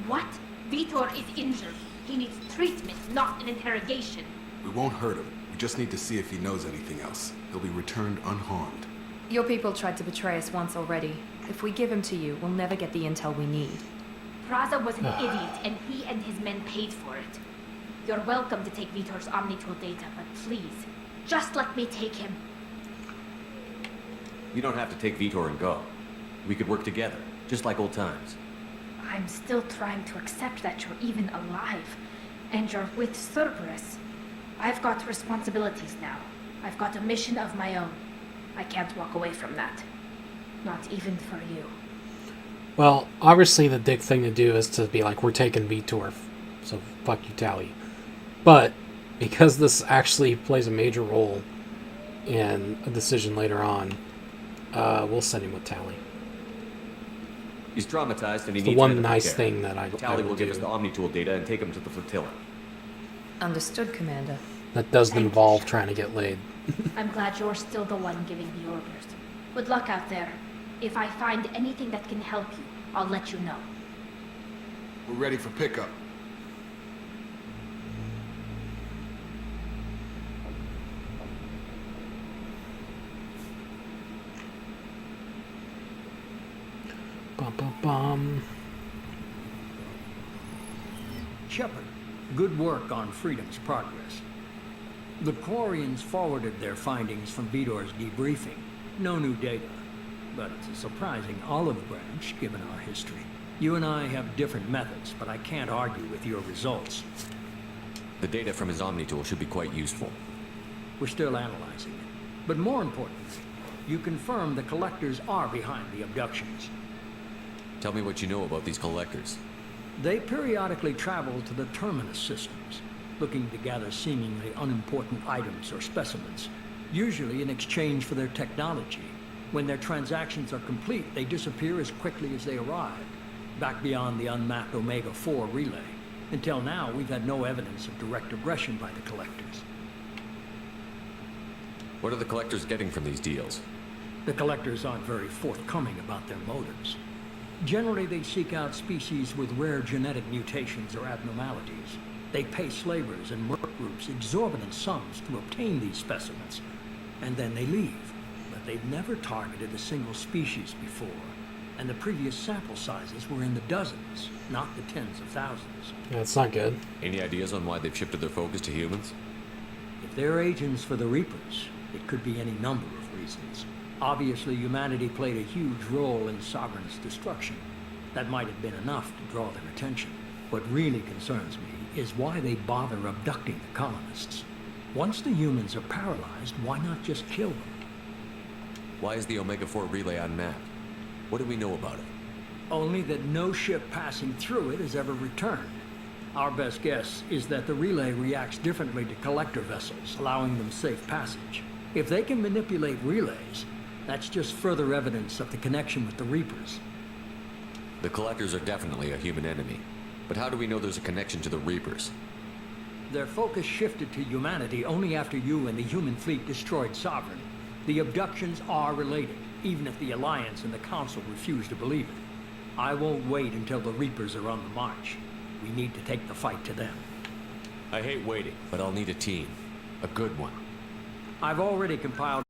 What? Vitor is injured. He needs treatment, not an interrogation. We won't hurt him. We just need to see if he knows anything else. He'll be returned unharmed. Your people tried to betray us once already. If we give him to you, we'll never get the intel we need. Praza was an idiot, and he and his men paid for it. You're welcome to take Vitor's Omnitool data, but please, just let me take him. You don't have to take Vitor and go. We could work together. Just like old times. I'm still trying to accept that you're even alive. And you're with Cerberus. I've got responsibilities now. I've got a mission of my own. I can't walk away from that. Not even for you. Well, obviously the dick thing to do is to be like, we're taking Vitor, so fuck you, Tali. But because this actually plays a major role in a decision later on, we'll send him with Tali. He's traumatized and he It's the needs one medical nice care. thing that I Tali will give do. us the Omnitool data and take him to the flotilla. Understood, Commander. That doesn't involve trying to get laid. I'm glad you're still the one giving the orders. Good luck out there. If I find anything that can help you, I'll let you know. We're ready for pickup. Bum, bum, bum. Shepard, good work on Freedom's progress. The Quarians forwarded their findings from Vitor's debriefing. No new data, but it's a surprising olive branch given our history. You and I have different methods, but I can't argue with your results. The data from his Omnitool should be quite useful. We're still analyzing it. But more importantly, you confirm the Collectors are behind the abductions. Tell me what you know about these Collectors. They periodically travel to the Terminus systems, looking to gather seemingly unimportant items or specimens, usually in exchange for their technology. When their transactions are complete, they disappear as quickly as they arrived, back beyond the unmapped Omega-4 relay. Until now, we've had no evidence of direct aggression by the Collectors. What are the Collectors getting from these deals? The Collectors aren't very forthcoming about their motives. Generally, they seek out species with rare genetic mutations or abnormalities. They pay slavers and merc groups exorbitant sums to obtain these specimens, and then they leave. But they've never targeted a single species before, and the previous sample sizes were in the dozens, not the tens of thousands. Yeah, it's not good. Any ideas on why they've shifted their focus to humans? If they're agents for the Reapers, it could be any number of reasons. Obviously, humanity played a huge role in Sovereign's destruction. That might have been enough to draw their attention. What really concerns me is why they bother abducting the colonists. Once the humans are paralyzed, why not just kill them? Why is the Omega-4 relay unmapped? What do we know about it? Only that no ship passing through it has ever returned. Our best guess is that the relay reacts differently to collector vessels, allowing them safe passage. If they can manipulate relays, that's just further evidence of the connection with the Reapers. The Collectors are definitely a human enemy. But how do we know there's a connection to the Reapers? Their focus shifted to humanity only after you and the human fleet destroyed Sovereign. The abductions are related, even if the Alliance and the Council refuse to believe it. I won't wait until the Reapers are on the march. We need to take the fight to them. I hate waiting, but I'll need a team. A good one. I've already compiled